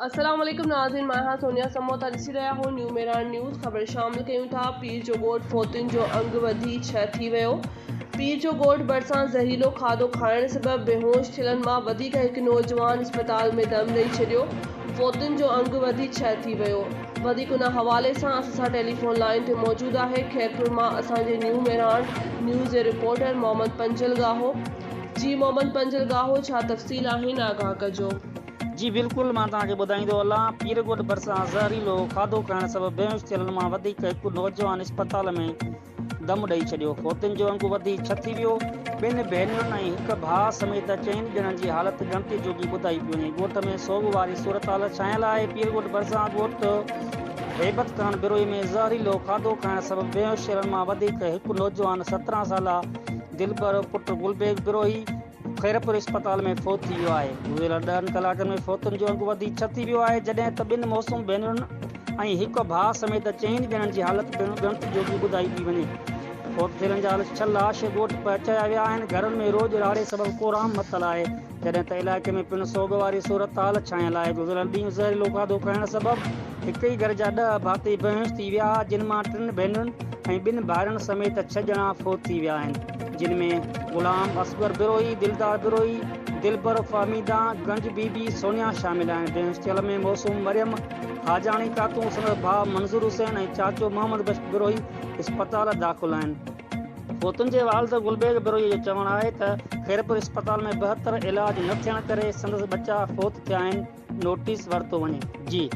अस्सलाम वालेकुम नाज़रीन, मैं हाँ सोनिया समोता ॾिसी रहिया हो न्यू मेरान न्यूज़। ख़बर शामिल कयूं था। पीर जो ॻोठु फोतुनि जो अंग वधी 6 थी वियो। पीर जो ॻोठु भरिसां ज़हरीलो खाधो खाइण सबबि बेहोश थियलनि मां वधीक हिकु नौजवान इस्पताल में दम ॾेई छॾियो। फोतुनि जो अंग वधी 6 थी वियो। वधीक उन हवाले सां असां टेलीफोन लाइन ते मौजूदु आहे खैरपुर मां असांजे न्यू मेरान न्यूज़ जे रिपोर्टर मोहम्मद पंजल गाहो। जी मोहम्मद पंजल गाहो, छा तफ़सील आहिनि, आगाह कजो। जी बिल्कुल, मां तव्हांखे ॿुधाईंदो हलां। पीर ॻोठु भरिसां ज़हरीलो खाधो खाइण सबबि बेहोश थियलनि मां वधीक हिकु नौजवान इस्पताल में दम ॾेई छॾियो। फोतुनि जो अंग वधी 6 थी वियो। ॿिनि भेनरुनि ऐं हिकु भाउ समेत 4 ॼणनि जी हालत ॻणती जोगी ॿुधाई पई वञे। ॻोठ में सोग वारी सूरत छायल आहे। पीर ॻोठु भरिसां ॻोठु हेबत खान बिरोही में ज़हरीलो खाधो खाइण सबबि बेहोश थियलनि मां वधीक हिकु नौजवान 17 साला दिलबर पुट गुलबेग बिरोही खैरपुर इस्पताल में फोत थी वियो आहे। गुज़िरियल 10 कलाकनि में फोतुनि जो अंग वधी 6 थी वियो आहे, जॾहिं त ॿिनि मौसूम भेनरुनि ऐं हिकु भाउ समेत 4 ॼणनि जी हालत ॻणती जोगी ॿुधाई पई वञे। फोत थियलनि जा 6 लाश ॻोठु पहुचाया विया आहिनि। घरनि में रोज़ राड़े सबबि कोराम मतल आहे, जॾहिं त इलाइक़े में पिणु सोग वारी सूरत छायल आहे। गुज़िरियल ॾींहुं ज़हरीलो खाधो खाइण सबबि हिक ई घर जा 10 भाती बेहोश थी विया, जिन मां 3 भेनरुनि ऐं 2 भाउरनि समेत 6 ॼणा फोत थी विया आहिनि, जिन में गुलाम असगर बिरोही, दिलदार बिरोही, दिलबर फामीदा, गंज बीबी सोनिया शामिल आहिनि। बेहोश थियल में मौसूम मरियम हाजानी ख़ातून, संदसि भाउ मंज़ूर हुसैन ऐं चाचो मोहम्मद बश बिरोही इस्पताल दाख़िल आहिनि। फोतुनि जे वालिद गुलबेग बिरोही जो चवणु आहे त खैरपुर इस्पताल में 72 इलाज न थियण करे संदसि बचा फोत थिया आहिनि। नोटिस वरितो वञे। जी